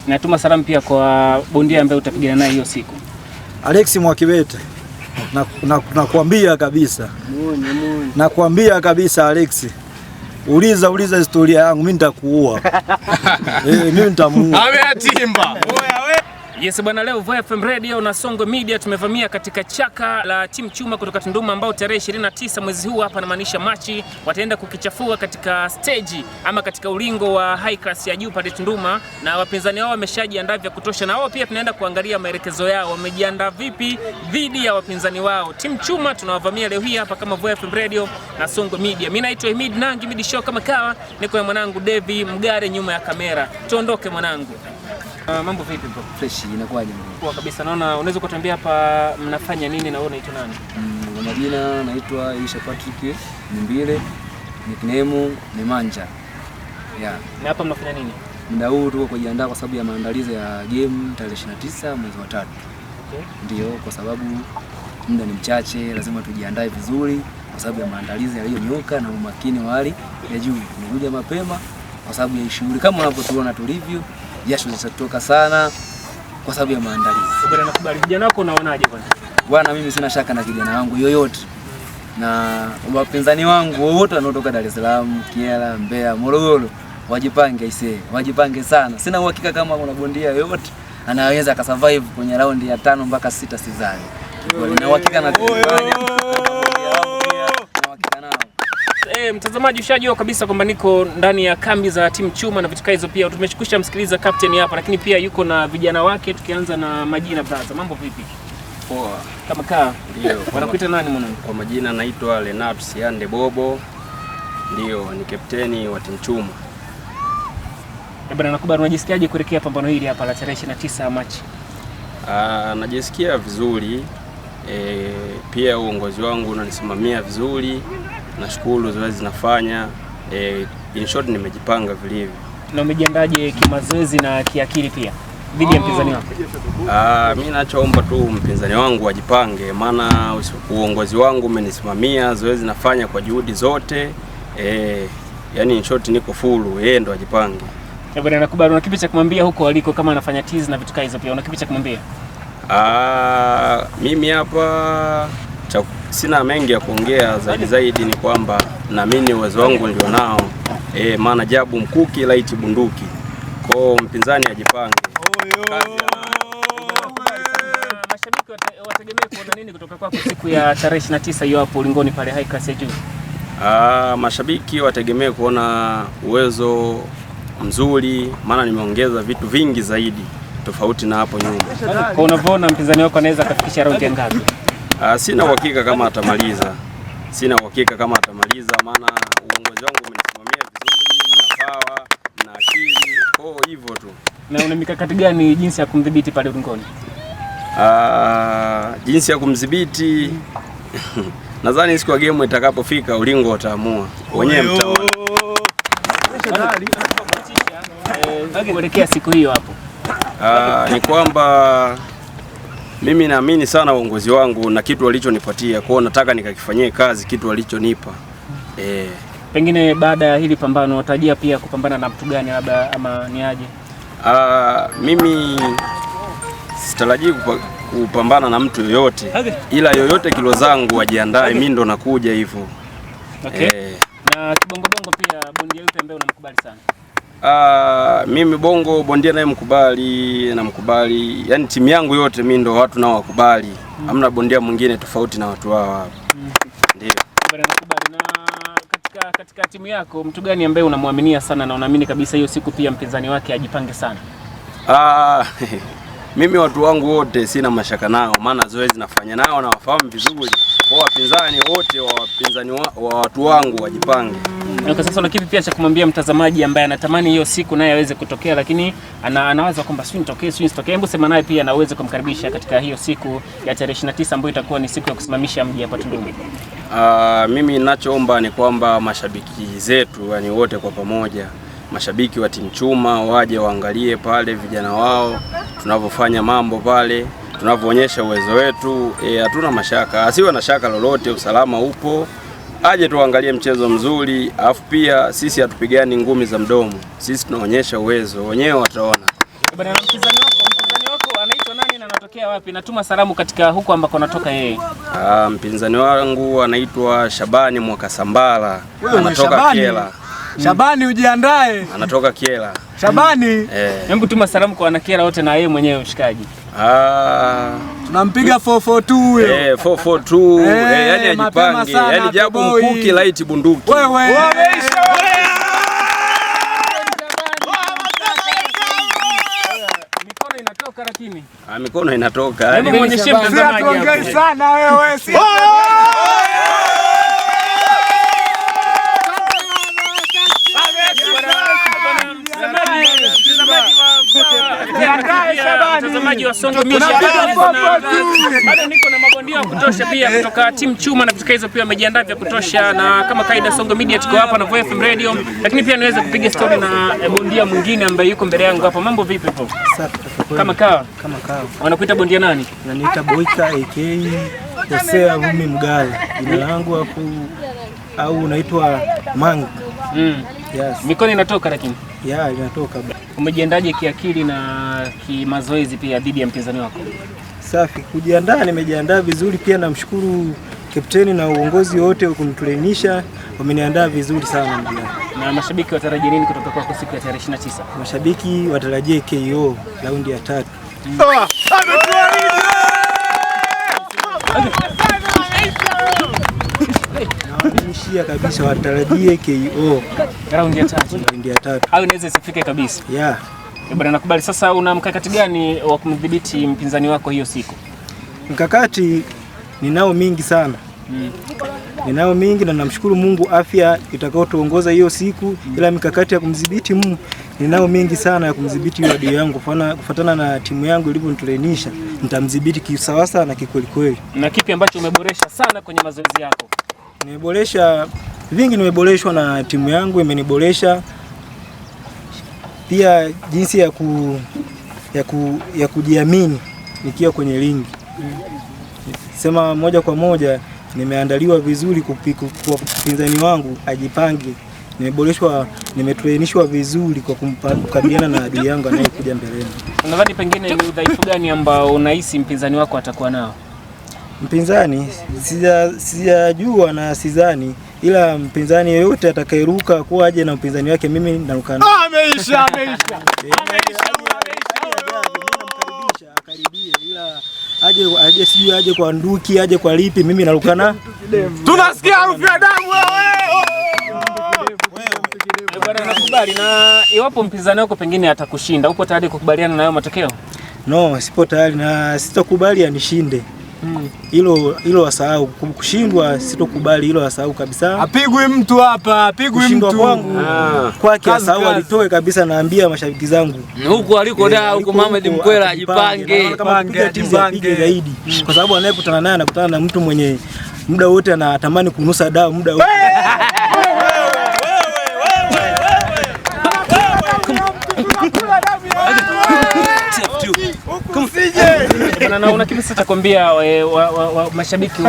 Natuma salamu pia kwa bondia ambaye utapigana naye hiyo siku. Alex Mwakibete. Nakwambia kabisa. Nakwambia kabisa Alex. Uliza historia yangu, mimi nitakuua. Mimi nitamuua. Ameatimba. Yes bwana, leo Voya FM Radio na Songwe Media tumevamia katika chaka la Team Chuma kutoka Tunduma, ambao tarehe 29 mwezi huu hapa, namaanisha Machi, wataenda kukichafua katika stage ama katika ulingo wa high class ya juu pale Tunduma, na wapinzani wao wameshajiandaa vya kutosha, na wao pia tunaenda kuangalia maelekezo yao wamejiandaa vipi dhidi ya wapinzani wao. Team Chuma tunawavamia leo hii hapa kama Voya FM Radio na Songwe Media. Mimi naitwa Himid Nangi, Midi Show kama kawa, niko na mwanangu Devi Mgare nyuma ya kamera. Tuondoke mwanangu. Mambo vipi bro? Fresh, inakuwaje bro? Poa kabisa. Naona unaweza kutuambia hapa mnafanya nini na wewe unaitwa nani? Kwa majina naitwa Isha Patrick Mbile, nickname ni Manja. Yeah. Na hapa mnafanya nini? Muda huu tuko kujiandaa kwa sababu ya maandalizi ya game tarehe 29 mwezi wa 3. Okay. Ndio, kwa sababu muda ni mchache, lazima tujiandae vizuri kwa sababu ya maandalizi yaliyonyoka na umakini wa hali ya juu. Tumekuja mapema kwa sababu ya shughuli kama unavyotuona tulivyo. Jasho litatoka sana kwa sababu ya maandalizi. Bwana, nakubali. Kijana wako unaonaje bwana? Bwana, mimi sina shaka na kijana wangu yoyote. Na wapinzani wangu wote wanaotoka Dar es Salaam, Kiela, Mbeya, Morogoro, wajipange wajipange sana. Sina uhakika kama kuna bondia yoyote anaweza akasurvive kwenye raundi ya 5 mpaka 6 sidhani. Na uhakika na mtazamaji, ushajua kabisa kwamba niko ndani ya kambi za Team Chuma na vitu hizo. Pia tumeshukusha msikiliza captain hapa, lakini pia yuko na vijana wake. Tukianza na majina brother, mambo vipi? Poa. Kama kaa. Ndio. Wanakuita nani mwanangu? Kwa majina naitwa Leonard Siande Bobo. Ndio, ni kapteni wa Team Chuma. Bwana, nakubali. Unajisikiaje kuelekea pambano hili hapa la tarehe 29 Machi? Najisikia vizuri. Pia uongozi wangu unanisimamia vizuri. Nashukuru zoezi nafanya. In short nimejipanga vilivyo. Na umejiandaje kimazoezi na kiakili pia dhidi ya mpinzani wako? Mimi nachoomba tu mpinzani wangu ajipange, maana uongozi wangu umenisimamia, zoezi nafanya kwa juhudi zote. Yani in short niko full, yeye ndo ajipange. Bwana, nakubali. Una kipi cha kumwambia huko aliko kama anafanya tizi na vitu hizo pia? Una kipi cha kumwambia? Mimi hapa sina mengi ya kuongea, zaidi ni kwamba naamini uwezo wangu ndio nao. Maana jabu mkuki laiti bunduki. Kwa mpinzani ajipange. Mashabiki wategemea kuona nini kutoka kwako siku ya tarehe 29 hiyo hapo ulingoni pale high class ya juu? Mashabiki wategemea kuona uwezo mzuri, maana nimeongeza vitu vingi zaidi tofauti na hapo nyuma. Kwa unavyoona mpinzani wako anaweza kufikisha raundi ngapi? Sina uhakika kama atamaliza. Maana uongozi wangu umenisimamia vizuri, na power na akili, kwa hivyo tu. Na una mikakati gani jinsi ya kumdhibiti pale ulingoni? Jinsi ya kumdhibiti nadhani siku ya game itakapofika ulingo utaamua. Wenyewe mtaona. Kuelekea siku hiyo hapo. Ni kwamba mimi naamini sana uongozi wangu na kitu walichonipatia, kwa nataka nikakifanyie kazi kitu walichonipa. Pengine baada ya hili pambano unatarajia pia kupambana na mtu gani labda ama ni aje? Mimi sitarajii kupambana na mtu yoyote. Ila yoyote kilo zangu wajiandae, mimi ndo nakuja hivyo. Okay. Na kibongo pia bondia yupi ambaye unamkubali sana? Mimi bongo bondia naye namkubali. Yaani timu yangu yote mimi ndo watu nao wakubali. Hamna bondia mwingine tofauti na watu wao hapa. Ndio. Bwana, nakubali. Na katika timu yako mtu gani ambaye unamwaminia sana na unaamini kabisa hiyo siku pia mpinzani wake ajipange sana? Mimi watu wangu wote sina mashaka nao, maana zoezi nafanya nao na wafahamu vizuri. Kwa wapinzani wote wa watu wangu wajipange. Na kwa sasa una kipi pia cha kumwambia mtazamaji ambaye anatamani hiyo siku naye aweze kutokea, lakini anawaza kwamba sio nitokee, hebu sema naye pia na uweze kumkaribisha katika hiyo siku ya tarehe 29 ambayo itakuwa ni siku ya kusimamisha mji hapa Tunduma? Mimi ninachoomba ni kwamba mashabiki zetu, yani wote kwa pamoja, mashabiki wa Team Chuma waje waangalie pale vijana wao tunavyofanya mambo pale, tunavyoonyesha uwezo wetu. Hatuna mashaka, asiwe na shaka lolote, usalama upo. Aje tuangalie mchezo mzuri, afu pia sisi hatupigani ngumi za mdomo. Sisi tunaonyesha uwezo, wenyewe wataona. Bwana, mpinzani wako anaitwa nani na anatokea wapi? Natuma salamu katika huko ambako anatoka yeye. Mpinzani wangu anaitwa Shabani Mwakasambala. Anatoka Kiela. Shabani ujiandae. Anatoka Kiela. Shabani. Hebu tuma salamu kwa wanakiela wote na yeye mwenyewe mshikaji. Tunampiga 442 huyo. 442. Yani ajipange. Yani jabu mkuki light bunduki. Wewe. Lakini mikono inatoka. Hebu muonyeshe mtazamaji hapo. Sana wewe. Mtazamaji wa Songo Media, bado niko na mabondia wa kutosha pia kutoka timu Chuma na katika hizo pia wamejiandaa vya kutosha, na kama kaida Songo Media tuko hapa na VFM Radio, lakini pia niweze kupiga story na bondia mwingine ambaye yuko mbele yangu hapa. Mambo vipi po? Safi. Kama kawa. Wanakuita bondia nani? Naniita Boyka AK Hosea Rumi Mgala. Jina langu hapo au unaitwa Mang. Yes. Mikono inatoka lakini. Inatoka. Umejiandaje kiakili na kimazoezi pia dhidi ya mpinzani wako? Safi, kujiandaa nimejiandaa vizuri, pia namshukuru kapteni na uongozi wote kunitulenisha, wameniandaa vizuri sana ndio. Na mashabiki watarajie nini kutoka kwako siku ya tarehe 29? Mashabiki watarajie KO raundi ya 3. Nawadimishia kabisa watarajie KO raundi ya 3. Au inaweza isifike kabisa. Bwana, nakubali. Sasa una mkakati gani wa kumdhibiti mpinzani wako hiyo siku? Mkakati ninao mingi sana. Ninao mingi na namshukuru Mungu afya itakayotuongoza hiyo siku, ila mikakati ya kumdhibiti ninao mingi sana ya kumdhibiti yule adui yangu kufuatana na timu yangu ilivyonitrenisha, nitamdhibiti kisawasawa na kikweli kweli. Na kipi ambacho umeboresha sana kwenye mazoezi yako? Nimeboresha vingi, nimeboreshwa na timu yangu imeniboresha. Pia jinsi ya kujiamini nikiwa kwenye ringi. Sema moja kwa moja nimeandaliwa vizuri kwa mpinzani wangu ajipange. Nimetrainishwa vizuri kwa kukabiliana na adui yangu anayekuja mbeleni. Unadhani pengine ni udhaifu gani ambao unahisi mpinzani wako atakuwa nao? Mpinzani sijajua na sidhani, ila mpinzani yeyote atakayeruka kuwa aje na mpinzani wake mimi narukana. Ameisha. Akaribie, ila aje sijui aje kwa nduki aje kwa lipi, mimi narukana. Tunasikia harufu ya damu wewe. Bwana, nakubali. Na iwapo mpinzani wako pengine atakushinda, upo tayari kukubaliana na hayo matokeo? No, sipo tayari na sitokubali anishinde. Hilo wasahau. Kushindwa sitokubali, hilo wasahau kabisa. Apigwi mtu hapa, apigwi mtu kwangu. Kwake asahau, alitoe kabisa. Naambia mashabiki zangu huko aliko huko Mohamed Mkwela ajipange. Apige zaidi. Kwa sababu anayekutana naye anakutana na mtu mwenye muda wote anatamani kunusa dawa muda wote. Na una kipi sasa kuambia mashabiki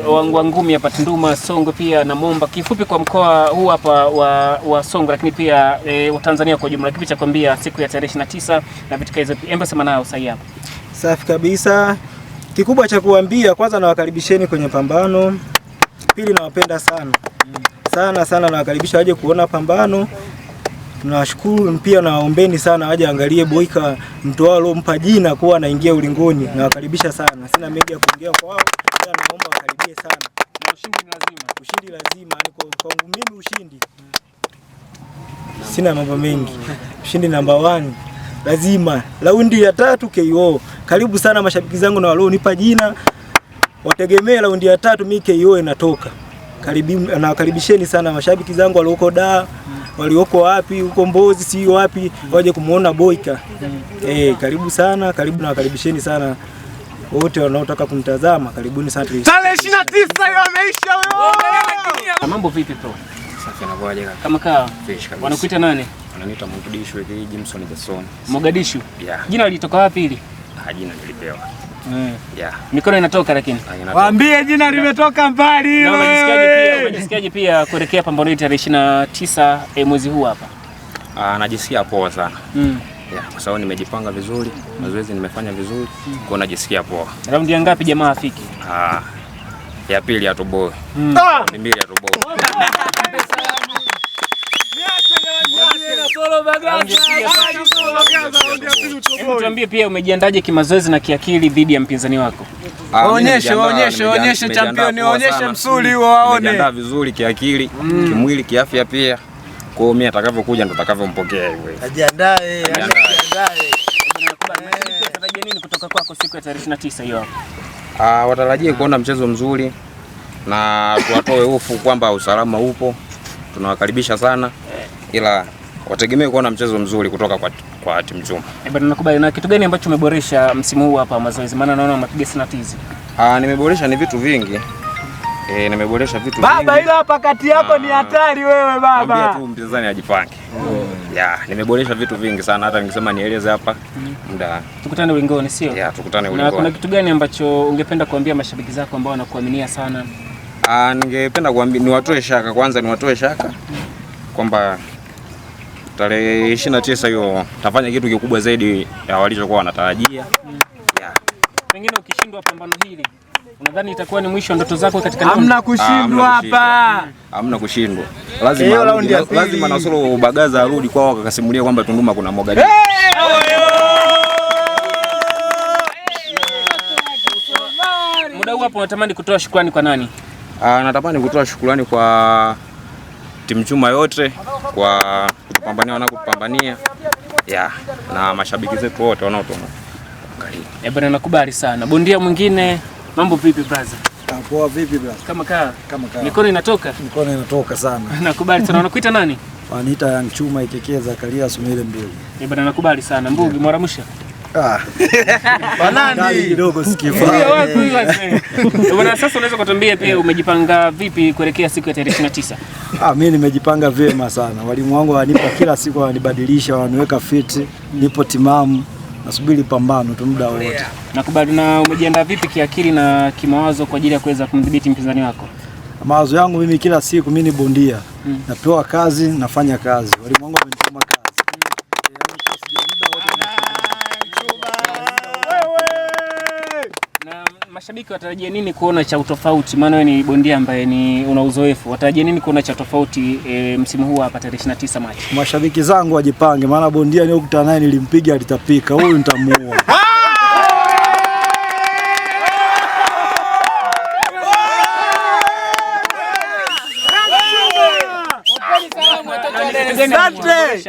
wa ngumi hapa Tunduma, Songo pia na Momba, kifupi kwa mkoa huu hapa wa Songo, lakini pia wa Tanzania kwa jumla, kipi cha kuambia siku ya tarehe 29 na vitu hizo? Emba sema nao sasa hapa. Safi kabisa. Kikubwa cha kuambia, kwanza nawakaribisheni kwenye pambano. Pili, nawapenda sana nawakaribisha waje kuona pambano. Tunashukuru pia, nawaombeni sana waje angalie Boyka, mtu wao alompa jina kuwa anaingia ulingoni. Nawakaribisha sana. Sina mengi ya kuongea kwao, ila naomba wakaribie sana. Na ushindi lazima. Ushindi lazima. Kwangu mimi ushindi. Sina mambo mengi. Ushindi namba 1 lazima. Raundi ya 3 KO. Karibu sana mashabiki zangu na walionipa jina. Wategemea raundi ya 3 mimi KO inatoka. Nawakaribisheni sana mashabiki zangu walioko Dar, walioko wapi, huko Mbozi, si wapi, waje kumuona Boyka. Karibu sana, karibu na wakaribisheni sana wote wanaotaka kumtazama. Karibuni sana. Tarehe 29 hiyo ameisha huyo. Mambo vipi bro? Safi na bwaje kaka. Kama kaa. Wanakuita nani? Wananiita Mogadishu hivi Jimson Jason. Mogadishu. Jina lilitoka wapi hili? Jina nilipewa. Mikono inatoka lakini. Waambie jina limetoka mbali. Na unajisikiaje pia kuelekea pambano hili tarehe 29 mwezi huu hapa? Najisikia poa sana. kwa sababu nimejipanga vizuri, mazoezi nimefanya vizuri, kwa najisikia poa. Raundi ya ngapi jamaa afiki? Ya pili atoboe. Ni mbili atoboe. Tuambie pia umejiandaje kimazoezi na kiakili dhidi ya mpinzani wako? Waonyeshe championi, waonyeshe msuli huo waone. Nimejiandaa vizuri kiakili, kimwili, kiafya pia. Kwa hiyo mimi atakavyokuja ndo atakavyompokea hivyo. Ajiandae. Unatarajia nini kutoka kwako siku ya tarehe 29 hiyo hapo? Watarajie kuona mchezo mzuri na tuwatoe hofu kwamba usalama upo. Tunawakaribisha sana, ila wategemee kuona mchezo mzuri kutoka kwa timu Chuma. Bado nakubali. Na kitu gani ambacho umeboresha msimu huu hapa mazoezi? Maana naona umepiga sana tizi. Nimeboresha ni vitu vingi. Nimeboresha vitu vingi. Baba, ila hapa kati yako ni hatari wewe baba. Mwambie tu mpinzani ajipange. Nimeboresha vitu vingi sana, hata ningesema nieleze hapa muda. Tukutane ulingoni, sio? Tukutane ulingoni. Na kuna kitu gani ambacho ungependa kuambia mashabiki zako ambao wanakuaminia sana? Ningependa kuambia niwatoe shaka kwamba tarehe 29 hiyo tafanya kitu kikubwa zaidi ya walichokuwa wanatarajia. Pengine ukishindwa pambano hili, unadhani itakuwa ni mwisho wa ndoto zako katika ndondi? Hamna kushindwa hapa. Hamna kushindwa. Lazima Nasoro Bagaza arudi kwao akakasimulia kwamba Tunduma kuna Mogadishu. Muda huu hapo unatamani kutoa shukrani kwa nani? Natamani kutoa shukrani kwa timu Chuma yote kwa kutupambania wanakupambania. Na mashabiki zetu wote wanaotuona. Bwana nakubali sana. Bondia mwingine, mambo vipi brother? Poa vipi brother? Kama kaa. Mikono inatoka? Mikono inatoka sana. Nakubali sana. Unakuita nani? Waniita Young Chuma Ikekeza Kalia Sumile mbili. Bwana nakubali sana. Mbugi Mwaramusha. Banani kidogo sikifa. Bwana sasa unaweza kutuambia pia umejipanga vipi kuelekea siku ya tarehe 29? Mimi nimejipanga vyema sana. Walimu wangu wanipa kila siku, wanibadilisha, waniweka fit, nipo timamu. Nasubiri pambano tu muda wote. Nakubali. Na umejiandaa vipi kiakili na kimawazo kwa ajili ya kuweza kumdhibiti mpinzani wako? Mawazo yangu mimi kila siku mimi ni bondia. Napewa kazi, nafanya kazi. Walimu wangu wamenituma kazi. Na mashabiki watarajia nini kuona cha utofauti? Maana wewe ni bondia ambaye una uzoefu. Watarajia nini kuona cha tofauti msimu huu hapa tarehe 29 Machi? Mashabiki zangu wajipange, maana bondia niliyokutana naye nilimpiga alitapika. Huyu nitamuua.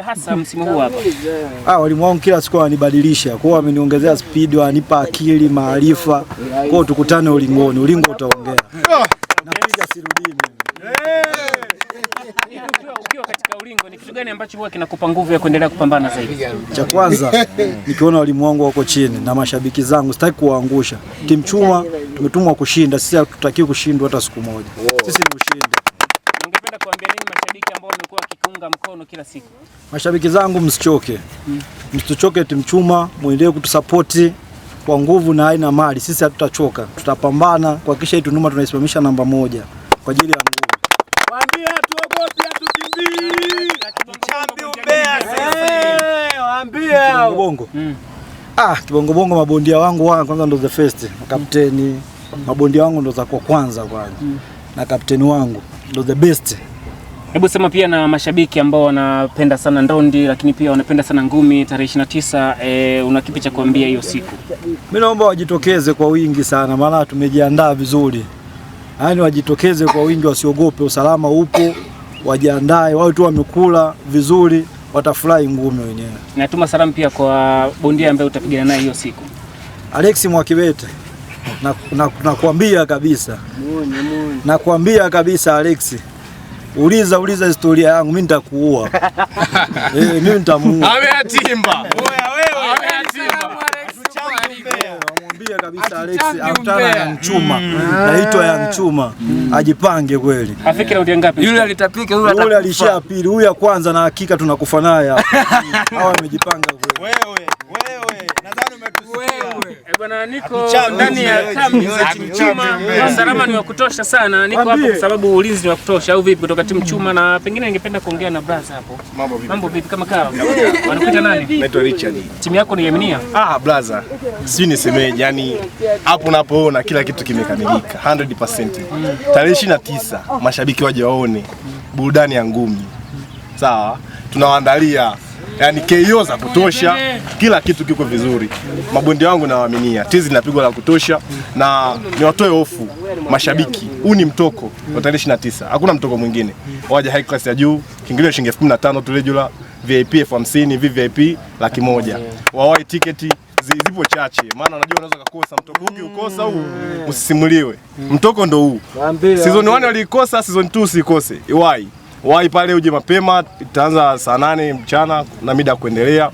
Hasa msimu huu hapa. Walimu wangu kila siku wanibadilisha. Kwa hiyo wameniongezea speed, wanipa akili, maarifa. Kwa hiyo tukutane ulingoni. Ulingo utaongea. Napiga sirudi mimi. Ukiwa katika ulingo ni kitu gani ambacho huwa kinakupa nguvu ya kuendelea kupambana zaidi? Cha kwanza nikiona walimu wangu wako chini na mashabiki zangu sitaki kuwaangusha. Timu Chuma tumetumwa kushinda, sisi hatutaki kushindwa hata siku moja. Sisi ni ushindi. Ungependa kuambia nini mashabiki ambao wamekuwa wakiunga mkono kila siku? Mashabiki zangu msichoke. Msichoke timu Chuma, muendelee kutusapoti kwa nguvu na aina mali. Sisi hatutachoka. Tutapambana kuhakikisha hii Tunduma tunaisimamisha namba 1 kwa ajili ya nguvu. Waambie tuogope atutimbii. Champion Bears. Waambie Bongo. Kibongo bongo mabondia wangu kwanza ndo the first. Kapteni, mabondia wangu ndo za kwa kwanza. Na kapteni wangu ndo the best. Hebu sema pia na mashabiki ambao wanapenda sana ndondi lakini pia wanapenda sana ngumi tarehe 29, una kipi cha kuambia hiyo siku? Mimi naomba wajitokeze kwa wingi sana, maana tumejiandaa vizuri. Yaani wajitokeze kwa wingi, wasiogope, usalama upo, wajiandae, wao tu wamekula vizuri, watafurahi ngumi wenyewe. Natuma salamu pia kwa bondia ambaye utapigana naye hiyo siku. Alex Mwakibete. Nakwambia kabisa. Nakwambia kabisa Alex. Uliza historia yangu, mimi nitakuua. Mimi nitamuua. Ameatimba. Wewe ameatimba. Namwambia kabisa Alex akutana na Young Chuma. Naitwa Young Chuma. Ajipange kweli. Afiki raundi ngapi? Yule alitapika, yule alishia pili, huyu ya kwanza na hakika tunakufa naye hapa. Hawa wamejipanga kweli. Wewe nadhani umetusikia. Bwana, niko ndani ya kambi za timu Chuma. Usalama ni wa kutosha sana. Niko hapo kwa sababu ulinzi ni wa kutosha au vipi kutoka timu Chuma, na pengine ningependa kuongea na brother hapo. Mambo vipi kama kawa? Wanakuita nani? Naitwa Richard. Timu yako ni Yaminia? Brother. Sijui nisemeje, yani hapo unapoona kila kitu kimekamilika 100%. Tarehe 29 mashabiki waje waone burudani ya ngumi. Sawa? Tunawaandalia yani KO za kutosha, kila kitu kiko vizuri. Mabonde wangu nawaaminia, tizi linapigwa la kutosha, na niwatoe hofu mashabiki. Huu ni mtoko wa tarehe 29. Hakuna mtoko mwingine. Waje high class ya juu, kiingilio shilingi 15,000 tu regular, VIP 50,000, VIP 100,000. Wawai tiketi zipo chache, maana unajua unaweza kukosa mtoko. Ukikosa huu usisimuliwe. Mtoko ndo huu. Season 1 walikosa, season 2 usikose. Wai pale uje mapema, itaanza saa 8 mchana na mida kuendelea.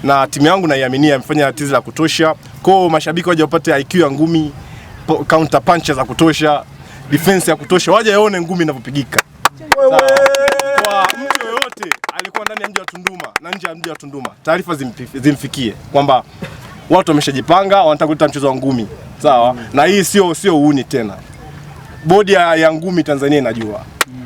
Na timu yangu naiaminia imefanya tizi la kutosha. Kwa mashabiki waje wapate IQ ya ngumi, counter punches za kutosha, defense ya kutosha, waje waone ngumi inavyopigika. Sawa. Kwa mtu yoyote alikuwa ndani ya mji wa Tunduma na nje ya mji wa Tunduma, taarifa zimfikie kwamba watu wameshajipanga, wanataka kuleta mchezo wa ngumi. Sawa? Na hii sio uuni tena. Bodi ya ngumi Tanzania inajua.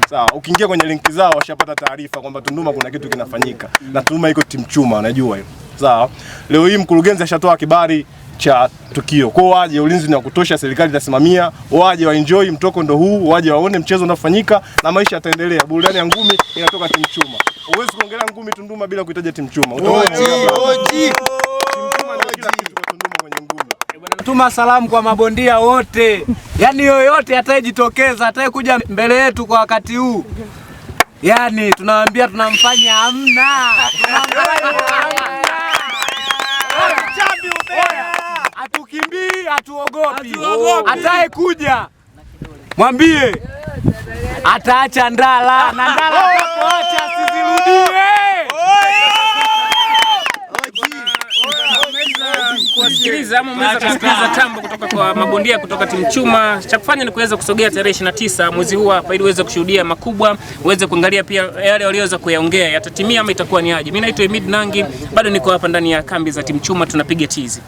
Sawa, ukiingia kwenye linki zao washapata taarifa kwamba Tunduma kuna kitu kinafanyika na Tunduma iko timu Chuma, anajua hiyo. Sawa. Leo hii mkurugenzi ashatoa kibali cha tukio. Kwa waje ulinzi ni wa kutosha, serikali itasimamia, waje wa enjoy mtoko ndo huu, waje waone mchezo unafanyika na maisha yataendelea. Burudani ya ngumi inatoka timu Chuma. Huwezi kuongelea ngumi Tunduma bila kuitaja timu Chuma. Tuma salamu kwa mabondia wote, yani yoyote atakayejitokeza, atakayekuja mbele yetu kwa wakati huu, yani tunawaambia tunamfanya hamna. Hatukimbii, hatuogopi. Atakayekuja mwambie ataacha ndala, na ndala atakapoacha asizirudie. Kusikiliza ama umeweza kusikiliza tambo kutoka kwa mabondia kutoka timu Chuma. Cha kufanya ni kuweza kusogea tarehe 29 mwezi huu hapa ili uweze kushuhudia makubwa, uweze kuangalia pia yale walioweza kuyaongea yatatimia ama itakuwa ni aje. Mimi naitwa Emid Nangi, bado niko hapa ndani ya kambi za timu Chuma, tunapiga tizi.